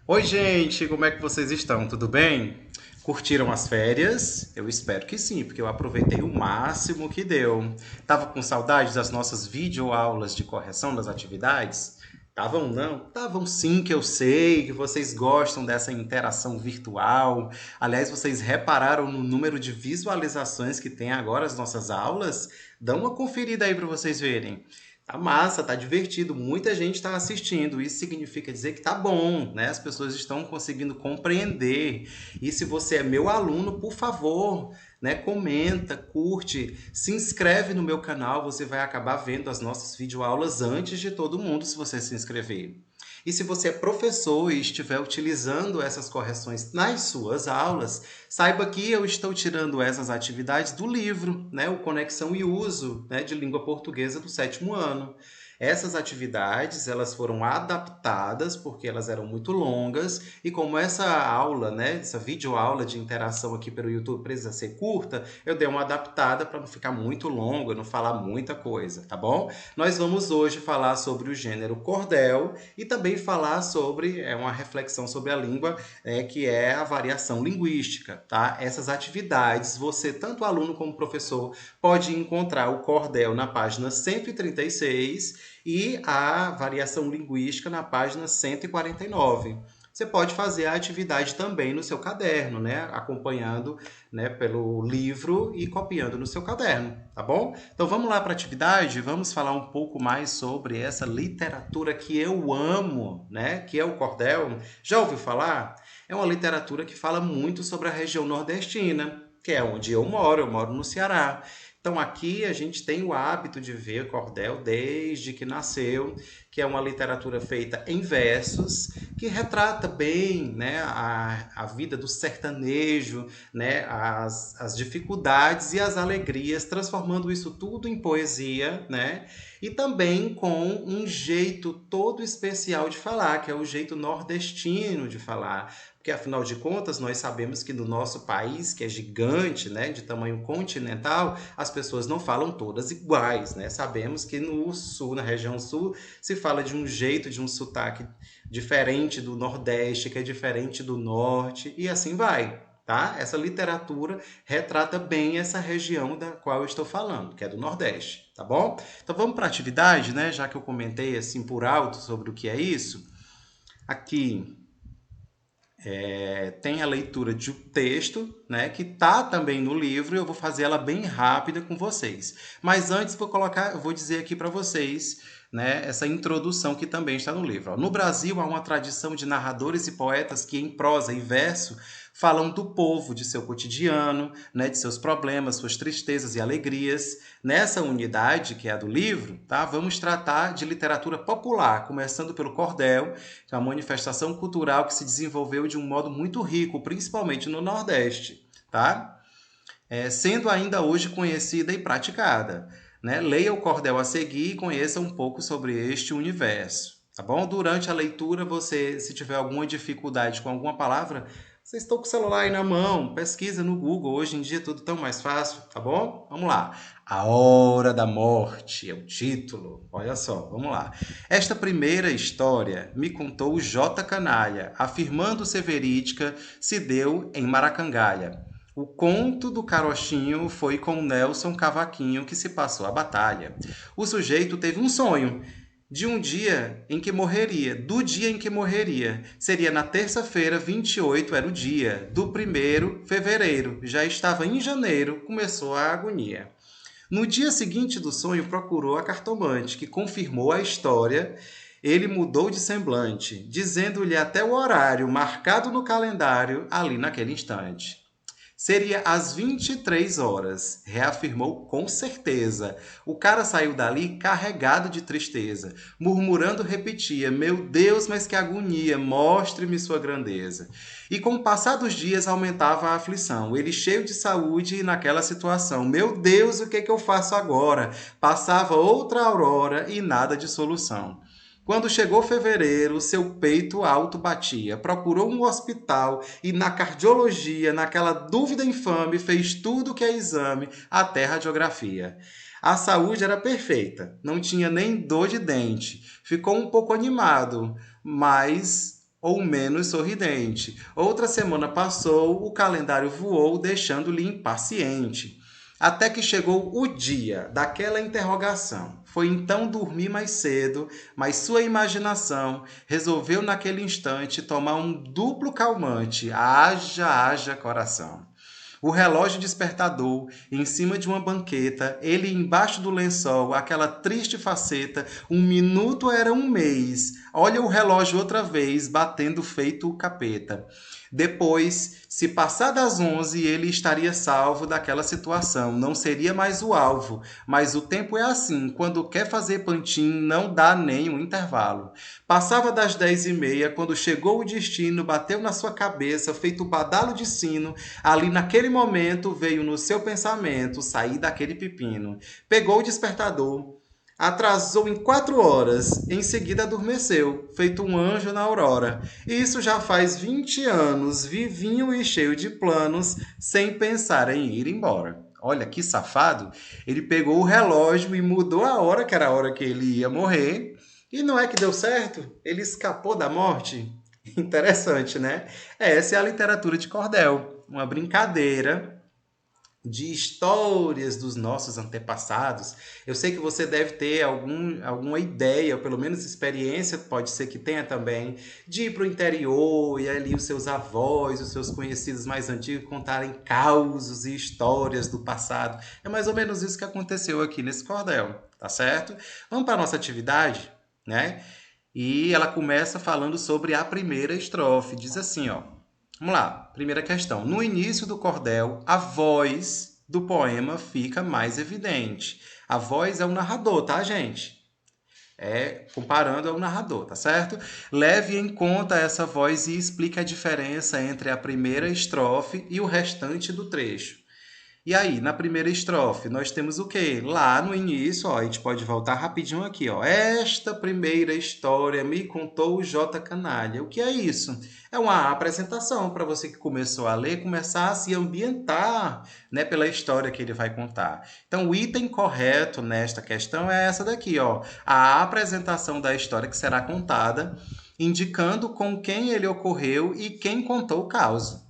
Oi, gente, como é que vocês estão? Tudo bem? Curtiram as férias? Eu espero que sim, porque eu aproveitei o máximo que deu. Tava com saudade das nossas videoaulas de correção das atividades? Tavam não? Tavam sim, que eu sei que vocês gostam dessa interação virtual. Aliás, vocês repararam no número de visualizações que tem agora as nossas aulas? Dá uma conferida aí para vocês verem. Tá massa, tá divertido, muita gente está assistindo. Isso significa dizer que tá bom, né? As pessoas estão conseguindo compreender. E se você é meu aluno, por favor, né, comenta, curte, se inscreve no meu canal, você vai acabar vendo as nossas videoaulas antes de todo mundo se você se inscrever. E se você é professor e estiver utilizando essas correções nas suas aulas, saiba que eu estou tirando essas atividades do livro, né, o Conexão e Uso, né, de Língua Portuguesa do sétimo ano. Essas atividades, elas foram adaptadas porque elas eram muito longas e como essa aula, né, essa videoaula de interação aqui pelo YouTube precisa ser curta, eu dei uma adaptada para não ficar muito longo, não falar muita coisa, tá bom? Nós vamos hoje falar sobre o gênero cordel e também falar sobre uma reflexão sobre a língua, que é a variação linguística, tá? Essas atividades, você, tanto aluno como professor, pode encontrar o cordel na página 136 e a variação linguística na página 149. Você pode fazer a atividade também no seu caderno, né? Acompanhando, né, pelo livro e copiando no seu caderno, tá bom? Então vamos lá para a atividade, vamos falar um pouco mais sobre essa literatura que eu amo, né? Que é o cordel. Já ouviu falar? É uma literatura que fala muito sobre a região nordestina, que é onde eu moro no Ceará. Então aqui a gente tem o hábito de ver cordel desde que nasceu, que é uma literatura feita em versos, que retrata bem, né, a vida do sertanejo, né, as dificuldades e as alegrias, transformando isso tudo em poesia, né, e também com um jeito todo especial de falar, que é o jeito nordestino de falar. Porque, afinal de contas, nós sabemos que no nosso país, que é gigante, né, de tamanho continental, as pessoas não falam todas iguais, né? Sabemos que no sul, na região sul, se fala de um jeito, de um sotaque diferente do Nordeste, que é diferente do Norte, e assim vai. Tá? Essa literatura retrata bem essa região da qual eu estou falando, que é do Nordeste, tá bom? Então vamos para a atividade, né? Já que eu comentei assim por alto sobre o que é isso. Aqui tem a leitura de um texto, né, que tá também no livro, e eu vou fazer ela bem rápida com vocês. Mas antes eu vou dizer aqui para vocês, né, essa introdução que também está no livro. Ó. No Brasil há uma tradição de narradores e poetas que em prosa e verso falam do povo, de seu cotidiano, né, de seus problemas, suas tristezas e alegrias. Nessa unidade, que é a do livro, tá, vamos tratar de literatura popular, começando pelo cordel, que é uma manifestação cultural que se desenvolveu de um modo muito rico, principalmente no Nordeste, tá? Sendo ainda hoje conhecida e praticada. Né? Leia o cordel a seguir e conheça um pouco sobre este universo. Tá bom? Durante a leitura, você, se tiver alguma dificuldade com alguma palavra, vocês estão com o celular aí na mão, pesquisa no Google. Hoje em dia é tudo tão mais fácil, tá bom? Vamos lá. A Hora da Morte é o título. Olha só, vamos lá. Esta primeira história me contou o J. Canalha, afirmando ser verídica, se deu em Maracangalha. O conto do carochinho foi com Nelson Cavaquinho que se passou a batalha. O sujeito teve um sonho de um dia em que morreria, do dia em que morreria. Seria na terça-feira, 28 era o dia, do 1º fevereiro. Já estava em janeiro, começou a agonia. No dia seguinte do sonho, procurou a cartomante, que confirmou a história. Ele mudou de semblante, dizendo-lhe até o horário marcado no calendário ali naquele instante. Seria às 23 horas, reafirmou com certeza. O cara saiu dali carregado de tristeza, murmurando repetia: Meu Deus, mas que agonia, mostre-me sua grandeza. E com o passar dos dias aumentava a aflição, ele cheio de saúde e naquela situação: Meu Deus, o que é que eu faço agora? Passava outra aurora e nada de solução. Quando chegou fevereiro, seu peito alto batia. Procurou um hospital e na cardiologia, naquela dúvida infame, fez tudo que é exame, até radiografia. A saúde era perfeita, não tinha nem dor de dente. Ficou um pouco animado, mas ou menos sorridente. Outra semana passou, o calendário voou, deixando-lhe impaciente. Até que chegou o dia daquela interrogação. Foi então dormir mais cedo, mas sua imaginação resolveu naquele instante tomar um duplo calmante. Haja coração. O relógio despertador, em cima de uma banqueta, ele embaixo do lençol, aquela triste faceta, 1 minuto era 1 mês. Olha o relógio outra vez, batendo feito o capeta. Depois, se passar das 11, ele estaria salvo daquela situação, não seria mais o alvo. Mas o tempo é assim, quando quer fazer pantin, não dá nem um intervalo. Passava das 10h30, quando chegou o destino, bateu na sua cabeça, feito badalo de sino. Ali naquele momento veio no seu pensamento sair daquele pepino. Pegou o despertador, atrasou em 4 horas, em seguida adormeceu, feito um anjo na aurora. Isso já faz 20 anos, vivinho e cheio de planos, sem pensar em ir embora. Olha que safado, ele pegou o relógio e mudou a hora, que era a hora que ele ia morrer, e não é que deu certo? Ele escapou da morte? Interessante, né? Essa é a literatura de cordel, uma brincadeira de histórias dos nossos antepassados. Eu sei que você deve ter alguma ideia, ou pelo menos experiência, pode ser que tenha também, de ir para o interior e ali os seus avós, os seus conhecidos mais antigos contarem causos e histórias do passado. É mais ou menos isso que aconteceu aqui nesse cordel, tá certo? Vamos para a nossa atividade, né? E ela começa falando sobre a primeira estrofe. Diz assim, ó. Vamos lá, primeira questão. No início do cordel, a voz do poema fica mais evidente. A voz é o narrador, tá, gente? Comparando ao narrador, tá certo? Leve em conta essa voz e explique a diferença entre a primeira estrofe e o restante do trecho. E aí, na primeira estrofe, nós temos o quê? Lá no início, ó, a gente pode voltar rapidinho aqui, ó. Esta primeira história me contou o J. Canalha. O que é isso? É uma apresentação para você que começou a ler, começar a se ambientar, né, pela história que ele vai contar. Então, o item correto nesta questão é essa daqui, ó. A apresentação da história que será contada, indicando com quem ele ocorreu e quem contou o caso.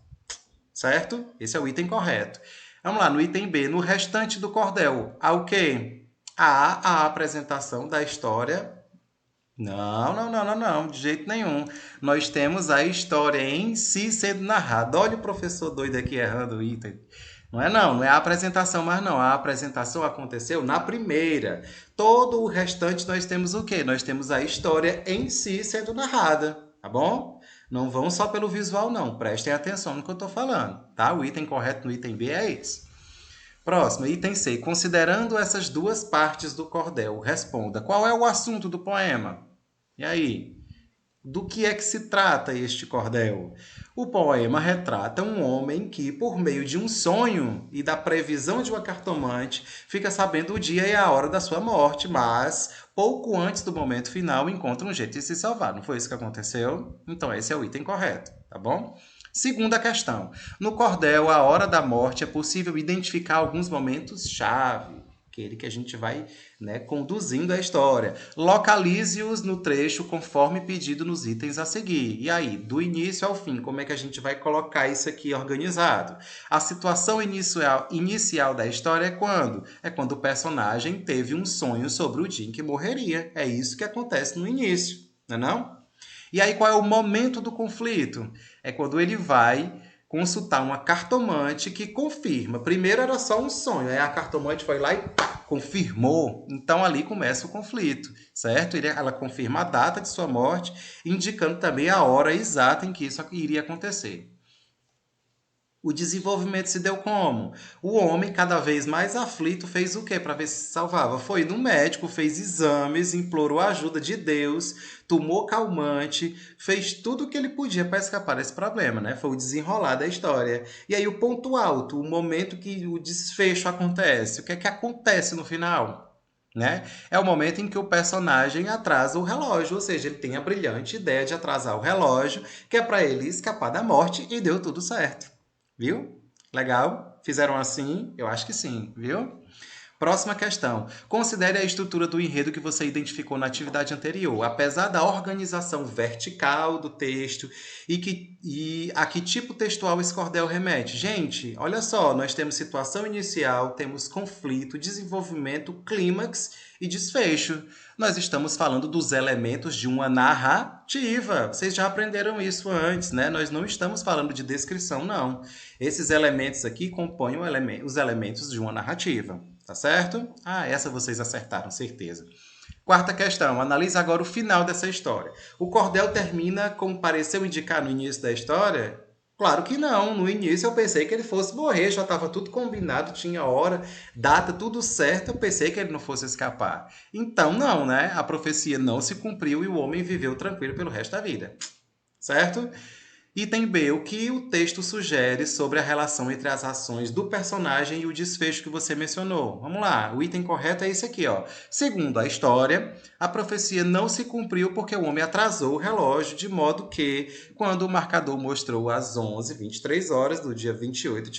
Certo? Esse é o item correto. Vamos lá, no item B, no restante do cordel, há o quê? Há a apresentação da história. Não, de jeito nenhum. Nós temos a história em si sendo narrada. Olha o professor doido aqui errando o item. Não é a apresentação, mas não. A apresentação aconteceu na primeira. Todo o restante nós temos o quê? Nós temos a história em si sendo narrada, tá bom? Não vão só pelo visual, não. Prestem atenção no que eu estou falando, tá? O item correto no item B é esse. Próximo, item C. Considerando essas duas partes do cordel, responda. Qual é o assunto do poema? E aí? Do que é que se trata este cordel? O poema retrata um homem que, por meio de um sonho e da previsão de uma cartomante, fica sabendo o dia e a hora da sua morte, mas pouco antes do momento final encontra um jeito de se salvar. Não foi isso que aconteceu? Então esse é o item correto, tá bom? Segunda questão. No cordel, a hora da morte, é possível identificar alguns momentos-chave, aquele que a gente vai, né, conduzindo a história. Localize-os no trecho conforme pedido nos itens a seguir. E aí, do início ao fim, como é que a gente vai colocar isso aqui organizado? A situação inicial da história é quando? É quando o personagem teve um sonho sobre o dia em que morreria. É isso que acontece no início, não é não? E aí, qual é o momento do conflito? É quando ele vai consultar uma cartomante que confirma. Primeiro era só um sonho, aí a cartomante foi lá e confirmou. Então ali começa o conflito, certo? Ela confirma a data de sua morte, indicando também a hora exata em que isso iria acontecer. O desenvolvimento se deu como? O homem, cada vez mais aflito, fez o quê para ver se salvava? Foi no médico, fez exames, implorou a ajuda de Deus, tomou calmante, fez tudo o que ele podia para escapar desse problema, né? Foi o desenrolar da história. E aí o ponto alto, o momento que o desfecho acontece. O que é que acontece no final? Né? É o momento em que o personagem atrasa o relógio, ou seja, ele tem a brilhante ideia de atrasar o relógio, que é para ele escapar da morte, e deu tudo certo. Viu? Legal? Fizeram assim? Eu acho que sim, viu? Próxima questão. Considere a estrutura do enredo que você identificou na atividade anterior. Apesar da organização vertical do texto e a que tipo textual esse cordel remete? Gente, olha só, nós temos situação inicial, temos conflito, desenvolvimento, clímax e desfecho. Nós estamos falando dos elementos de uma narrativa. Vocês já aprenderam isso antes, né? Nós não estamos falando de descrição, não. Esses elementos aqui compõem os elementos de uma narrativa. Tá certo? Ah, essa vocês acertaram, certeza. Quarta questão. Analise agora o final dessa história. O cordel termina como pareceu indicar no início da história? Claro que não. No início eu pensei que ele fosse morrer, já estava tudo combinado, tinha hora, data, tudo certo. Eu pensei que ele não fosse escapar. Então, não, né? A profecia não se cumpriu e o homem viveu tranquilo pelo resto da vida. Certo? Item B. O que o texto sugere sobre a relação entre as ações do personagem e o desfecho que você mencionou? Vamos lá. O item correto é esse aqui, ó. Segundo a história, a profecia não se cumpriu porque o homem atrasou o relógio, de modo que, quando o marcador mostrou as 11h23 do dia 28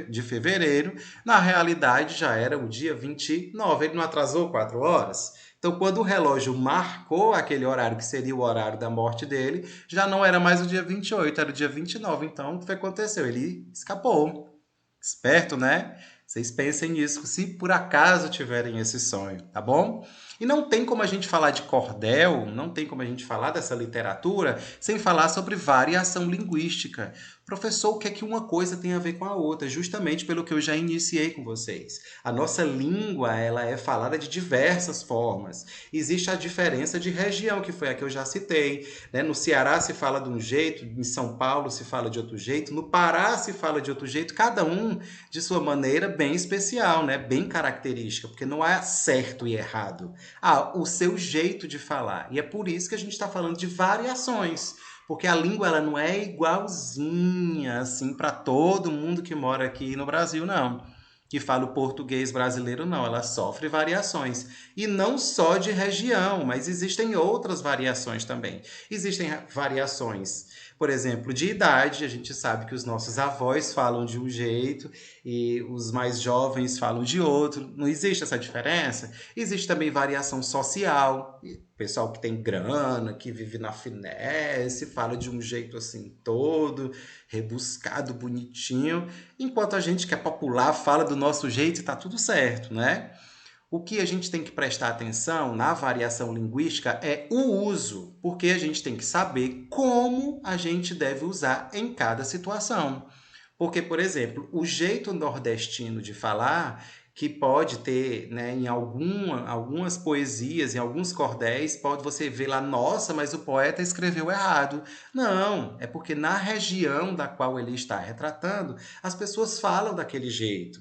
de fevereiro, na realidade já era o dia 29. Ele não atrasou 4 horas? Então, quando o relógio marcou aquele horário, que seria o horário da morte dele, já não era mais o dia 28, era o dia 29. Então, o que aconteceu? Ele escapou. Esperto, né? Vocês pensem nisso, se por acaso tiverem esse sonho, tá bom? E não tem como a gente falar de cordel, não tem como a gente falar dessa literatura sem falar sobre variação linguística. Professor, o que é que uma coisa tem a ver com a outra? Justamente pelo que eu já iniciei com vocês. A nossa língua, ela é falada de diversas formas. Existe a diferença de região, que foi a que eu já citei, né? No Ceará se fala de um jeito, em São Paulo se fala de outro jeito, no Pará se fala de outro jeito, cada um de sua maneira bem especial, né? Bem característica, porque não há certo e errado. Há o seu jeito de falar. E é por isso que a gente está falando de variações. Porque a língua ela não é igualzinha assim para todo mundo que mora aqui no Brasil, não. Que fala o português brasileiro, não. Ela sofre variações. E não só de região, mas existem outras variações também. Existem variações, por exemplo, de idade. A gente sabe que os nossos avós falam de um jeito e os mais jovens falam de outro. Não existe essa diferença? Existe também variação social. Pessoal que tem grana, que vive na finesse, fala de um jeito assim todo rebuscado, bonitinho, enquanto a gente que é popular fala do nosso jeito e tá tudo certo, né? O que a gente tem que prestar atenção na variação linguística é o uso, porque a gente tem que saber como a gente deve usar em cada situação. Porque, por exemplo, o jeito nordestino de falar, que pode ter, né, em algumas poesias, em alguns cordéis, pode você ver lá, nossa, mas o poeta escreveu errado. Não, é porque na região da qual ele está retratando, as pessoas falam daquele jeito.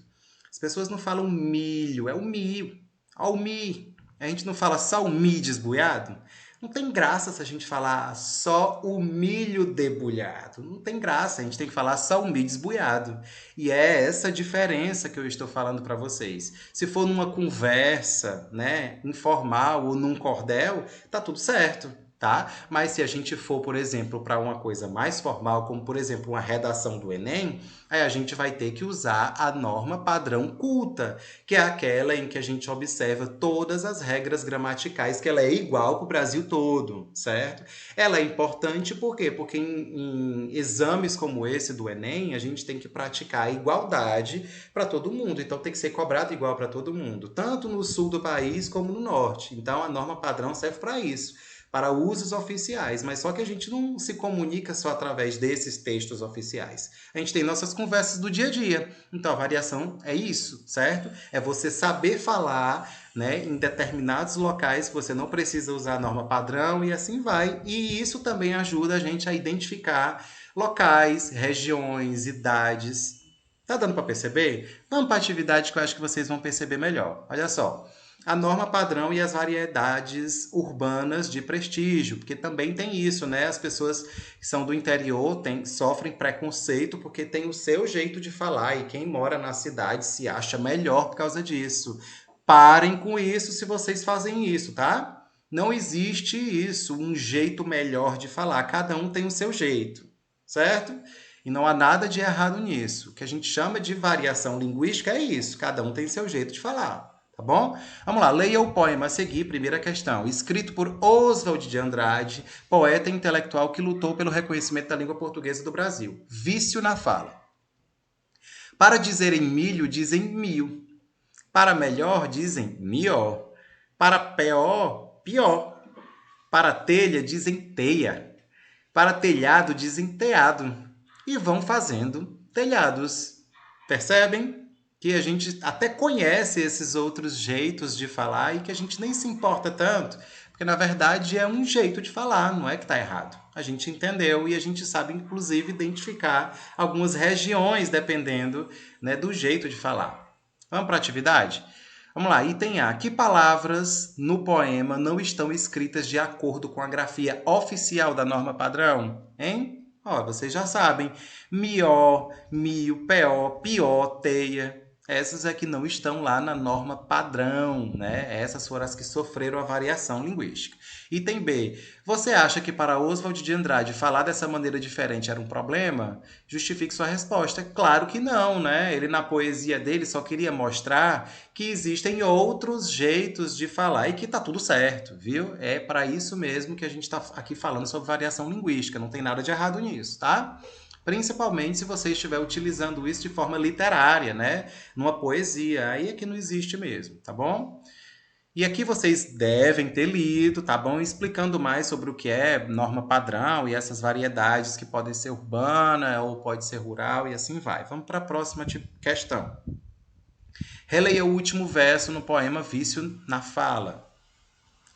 As pessoas não falam milho, é o mio, almi. A gente não fala só o milho desbuiado. Não tem graça se a gente falar só o milho debulhado. Não tem graça, a gente tem que falar só o milho desbuiado. E é essa diferença que eu estou falando para vocês. Se for numa conversa, né, informal ou num cordel, tá tudo certo. Tá? Mas se a gente for, por exemplo, para uma coisa mais formal, como por exemplo uma redação do Enem, aí a gente vai ter que usar a norma padrão culta, que é aquela em que a gente observa todas as regras gramaticais, que ela é igual para o Brasil todo, certo? Ela é importante por quê? Porque em exames como esse do Enem, a gente tem que praticar a igualdade para todo mundo, então tem que ser cobrado igual para todo mundo, tanto no sul do país como no norte. Então a norma padrão serve para isso, para usos oficiais, mas só que a gente não se comunica só através desses textos oficiais. A gente tem nossas conversas do dia a dia. Então a variação é isso, certo? É você saber falar, né, em determinados locais que você não precisa usar a norma padrão e assim vai. E isso também ajuda a gente a identificar locais, regiões, idades. Tá dando para perceber? Vamos para a atividade que eu acho que vocês vão perceber melhor. Olha só. A norma padrão e as variedades urbanas de prestígio, porque também tem isso, né? As pessoas que são do interior sofrem preconceito porque tem o seu jeito de falar e quem mora na cidade se acha melhor por causa disso. Parem com isso se vocês fazem isso, tá? Não existe isso, um jeito melhor de falar. Cada um tem o seu jeito, certo? E não há nada de errado nisso. O que a gente chama de variação linguística é isso. Cada um tem seu jeito de falar. Tá bom? Vamos lá, leia o poema a seguir, primeira questão. Escrito por Oswald de Andrade, poeta e intelectual que lutou pelo reconhecimento da língua portuguesa do Brasil. Vício na fala. Para dizerem milho, dizem mil. Para melhor, dizem mior. Para pior, pior. Para telha, dizem teia. Para telhado, dizem teado. E vão fazendo telhados. Percebem? Que a gente até conhece esses outros jeitos de falar e que a gente nem se importa tanto, porque na verdade é um jeito de falar, não é que está errado. A gente entendeu e a gente sabe, inclusive, identificar algumas regiões dependendo, né, do jeito de falar. Vamos para a atividade? Vamos lá, item A. Que palavras no poema não estão escritas de acordo com a grafia oficial da norma padrão? Hein? Ó, vocês já sabem. Mió, mio, peó, pió, teia. Essas é que não estão lá na norma padrão, né? Essas foram as que sofreram a variação linguística. Item B. Você acha que para Oswald de Andrade falar dessa maneira diferente era um problema? Justifique sua resposta. Claro que não, né? Ele na poesia dele só queria mostrar que existem outros jeitos de falar e que tá tudo certo, viu? É para isso mesmo que a gente está aqui falando sobre variação linguística. Não tem nada de errado nisso, tá? Principalmente se você estiver utilizando isso de forma literária, né? Numa poesia. Aí é que não existe mesmo, tá bom? E aqui vocês devem ter lido, tá bom? Explicando mais sobre o que é norma padrão e essas variedades que podem ser urbana ou pode ser rural e assim vai. Vamos para a próxima questão. Releia o último verso no poema Vício na Fala.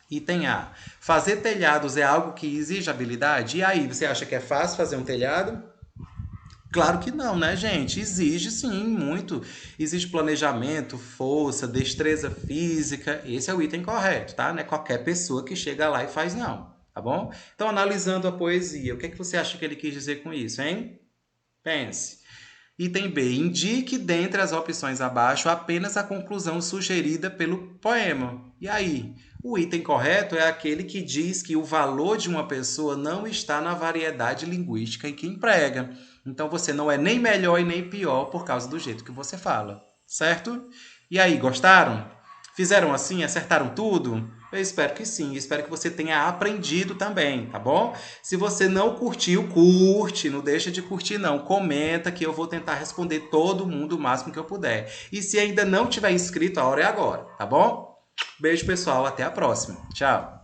Item A. Fazer telhados é algo que exige habilidade? E aí, você acha que é fácil fazer um telhado? Claro que não, né, gente? Exige sim, muito. Exige planejamento, força, destreza física. Esse é o item correto, tá? Não é qualquer pessoa que chega lá e faz, não. Tá bom? Então, analisando a poesia, o que é que você acha que ele quis dizer com isso, hein? Pense. Item B. Indique dentre as opções abaixo apenas a conclusão sugerida pelo poema. E aí? O item correto é aquele que diz que o valor de uma pessoa não está na variedade linguística em que emprega. Então você não é nem melhor e nem pior por causa do jeito que você fala. Certo? E aí, gostaram? Fizeram assim? Acertaram tudo? Eu espero que sim, espero que você tenha aprendido também, tá bom? Se você não curtiu, curte, não deixa de curtir não, comenta que eu vou tentar responder todo mundo o máximo que eu puder. E se ainda não tiver inscrito, a hora é agora, tá bom? Beijo pessoal, até a próxima. Tchau!